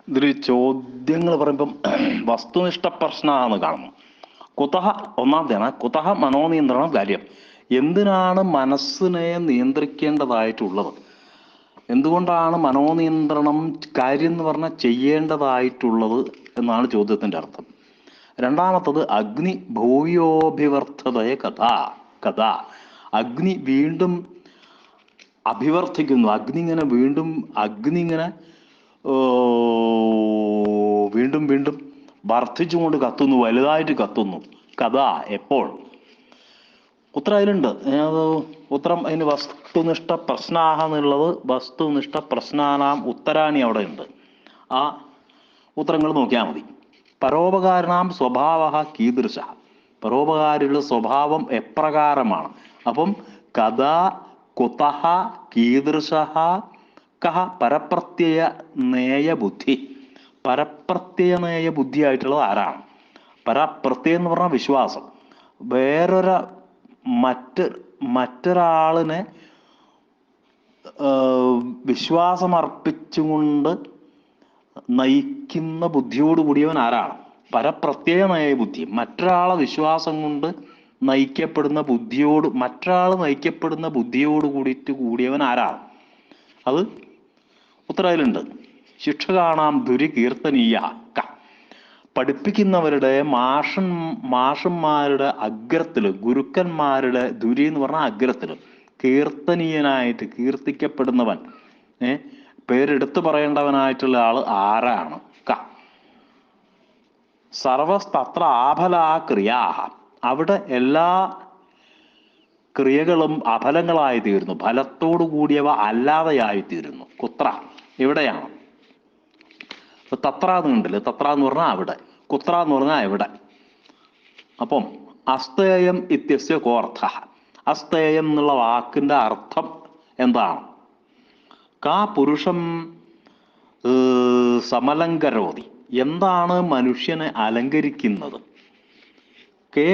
ഇതിൽ ചോദ്യങ്ങൾ പറയുമ്പം വസ്തുനിഷ്ഠ പ്രശ്നമാണെന്ന് കാണുന്നു. കുതഹ ഒന്നാമത്തെയാണ് കുതഹ മനോനിയന്ത്രണം കാര്യം. എന്തിനാണ് മനസ്സിനെ നിയന്ത്രിക്കേണ്ടതായിട്ടുള്ളത്? എന്തുകൊണ്ടാണ് മനോനിയന്ത്രണം കാര്യം എന്ന് പറഞ്ഞാൽ ചെയ്യേണ്ടതായിട്ടുള്ളത് എന്നാണ് ചോദ്യത്തിന്റെ അർത്ഥം. രണ്ടാമത്തത് അഗ്നി ഭൂയോഭിവർത്തതയെ കഥ. അഗ്നി വീണ്ടും അഭിവർത്തിക്കുന്നു. അഗ്നി ഇങ്ങനെ വീണ്ടും വീണ്ടും വർദ്ധിച്ചുകൊണ്ട് കത്തുന്നു, വലുതായിട്ട് കത്തുന്നു. കഥ എപ്പോൾ? ഉത്തരം അതിലുണ്ട്. ഉത്തരം അതിന് വസ്തുനിഷ്ഠ പ്രശ്നാഹ എന്നുള്ളത് വസ്തുനിഷ്ഠ പ്രശ്നാനാം ഉത്തരാണി അവിടെ ഉണ്ട്. ആ ഉത്തരങ്ങൾ നോക്കിയാൽ മതി. പരോപകാരണാം സ്വഭാവ കീദൃശ. പരോപകാരിയുടെ സ്വഭാവം എപ്രകാരമാണ്? അപ്പം കഥ കുതഹ കീദൃശ കഹ പരപ്രത്യയ നേയബുദ്ധി. പരപ്രത്യയ നേയ ബുദ്ധിയായിട്ടുള്ളത് ആരാണ്? പരപ്രത്യയം എന്ന് പറഞ്ഞാൽ വിശ്വാസം. മറ്റൊരാളിനെ വിശ്വാസമർപ്പിച്ചുകൊണ്ട് നയിക്കുന്ന ബുദ്ധിയോട് കൂടിയവൻ ആരാണ്? പരപ്രത്യയ നയ ബുദ്ധി. മറ്റൊരാളെ വിശ്വാസം കൊണ്ട് മറ്റൊരാൾ നയിക്കപ്പെടുന്ന ബുദ്ധിയോട് കൂടിയവൻ ആരാണ്? അത് ഉത്തരയിലുണ്ട്. ശിക്ഷകാണാം ധുരി കീർത്തനീയ. പഠിപ്പിക്കുന്നവരുടെ മാഷന്മാരുടെ അഗ്രത്തില്, ഗുരുക്കന്മാരുടെ ധുരി എന്ന് പറഞ്ഞാൽ അഗ്രത്തില് കീർത്തനീയനായിട്ട് കീർത്തിക്കപ്പെടുന്നവൻ, പേരെടുത്തു പറയേണ്ടവനായിട്ടുള്ള ആള് ആരാണ്? സർവസ്തത്ര ആഫലാ ക്രിയാഹ. അവിടെ എല്ലാ ക്രിയകളും അഫലങ്ങളായി തീരുന്നു, ഫലത്തോടു കൂടിയവ അല്ലാതെയായിത്തീരുന്നു. കുത്ര എവിടെയാണ്? തത്ര എന്നുണ്ടല്ലോ, തത്ര എന്ന് പറഞ്ഞാൽ അവിടെ, കുത്ര എന്ന് പറഞ്ഞാൽ എവിടെ. അപ്പം അസ്തേയം ഇത്യസ്യ കോർത്ഥ. അസ്തേയം എന്നുള്ള വാക്കിന്റെ അർത്ഥം എന്താണ്? കാ പുരുഷം സമലങ്കരോതി. എന്താണ് മനുഷ്യനെ അലങ്കരിക്കുന്നത്? കേ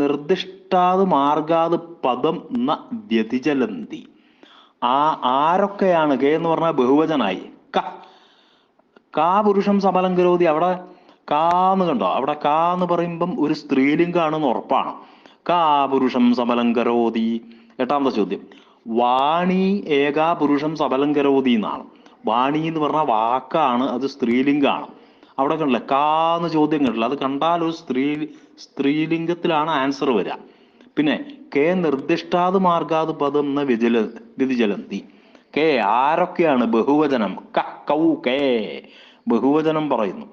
നിർദ്ദിഷ്ടാത് മാർഗാത് പദം ന വ്യതിചലന്തി. ആരൊക്കെയാണ്? കേ എന്ന് പറഞ്ഞാൽ ബഹുവചനായി. കാ പുരുഷം സമലങ്കരോതി. അവിടെ കാന്ന് കണ്ടോ? അവിടെ കാ എന്ന് പറയുമ്പം ഒരു സ്ത്രീലിംഗാണെന്ന് ഉറപ്പാണ്. കാ പുരുഷം സമലങ്കരോതി. എട്ടാമത്തെ ചോദ്യം, വാണി ഏകാ പുരുഷം സമലങ്കരോതി എന്നാണ്. വാണി എന്ന് പറഞ്ഞാൽ വാക്കാണ്, അത് സ്ത്രീലിംഗാണ്. അവിടെ കണ്ടില്ല കാന്ന് ചോദ്യം കണ്ടില്ല. അത് കണ്ടാൽ ഒരു സ്ത്രീലിംഗത്തിലാണ് ആൻസർ വരിക. പിന്നെ കെ നിർദ്ദിഷ്ടാത് മാർഗാത് പദം എന്ന വ്യതിചലന്തി. കെ ആരൊക്കെയാണ്? ബഹുവചനം. കൗ കേ ബഹുവചനം പറയുന്നു.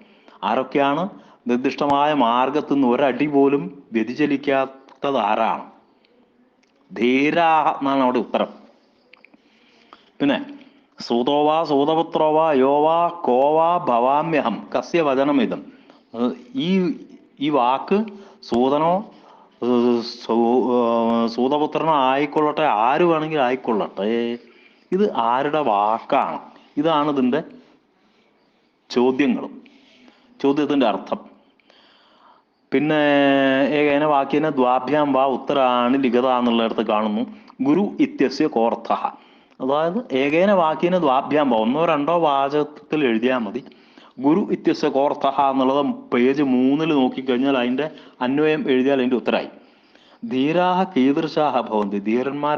ആരൊക്കെയാണ്? നിർദ്ദിഷ്ടമായ മാർഗത്തു നിന്ന് ഒരടി പോലും വ്യതിചലിക്കാത്തത് ആരാണ്? ധീരാഹ എന്നാണ് അവിടെ ഉത്തരം. പിന്നെ സൂതോവാ സൂതപുത്രോവാ യോവാ കോവാ ഭവാമ്യഹം കസ്യ വചനമിതം. ഈ വാക്ക് സൂതനോ സൂതപുത്രനോ ആയിക്കൊള്ളട്ടെ, ആര് വേണമെങ്കിലും ആയിക്കൊള്ളട്ടെ, ഇത് ആരുടെ വാക്കാണ്? ഇതാണ് ഇതിൻ്റെ ചോദ്യത്തിന്റെ അർത്ഥം. പിന്നെ ഏകേന വാക്യേന ദ്വാഭ്യാം വാ ഉത്തരാണി ലിഖിത എന്നുള്ളിടത്ത് കാണുന്നു ഗുരു ഇത്യസ്യ കോർത്ഥ. അതായത് ഏകേന വാക്യേന ദ്വാഭ്യാം വാ, ഒന്നോ രണ്ടോ വാചകത്തിൽ എഴുതിയാൽ മതി. ഗുരു ഇത്യസ്യ കോർത്ഥ എന്നുള്ളത് പേജ് 3 നോക്കിക്കഴിഞ്ഞാൽ അതിന്റെ അന്വയം എഴുതിയാൽ അതിന്റെ ഉത്തരായി. ധീരാഹ കീദൃശാഹ ഭവന്തി. ധീരന്മാർ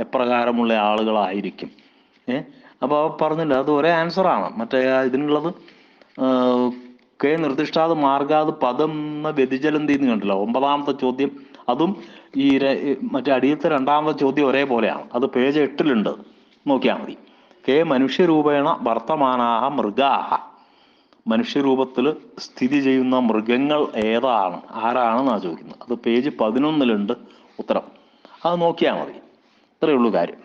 എപ്രകാരമുള്ള ആളുകളായിരിക്കും? അപ്പോൾ പറഞ്ഞില്ല, അത് ഒരേ ആൻസറാണ്. മറ്റേ ഇതിനുള്ളത് കെ നിർദ്ദിഷ്ടാത് മാർഗാത് പദം എന്ന വ്യതിചലന്തി എന്ന് കണ്ടില്ല, 9ാമത്തെ ചോദ്യം. അതും ഈ മറ്റേ അടിയത്തെ 2ാമത്തെ ചോദ്യം ഒരേപോലെയാണ്. അത് പേജ് 8 നോക്കിയാൽ മതി. കെ മനുഷ്യരൂപേണ വർത്തമാനാഹ മൃഗാഹ. മനുഷ്യരൂപത്തിൽ സ്ഥിതി ചെയ്യുന്ന മൃഗങ്ങൾ ഏതാണ്, ആരാണെന്നാണ് ചോദിക്കുന്നത്. അത് പേജ് 11 ഉത്തരം. അത് നോക്കിയാൽ മതി. ഇത്രയേ ഉള്ളൂ കാര്യം.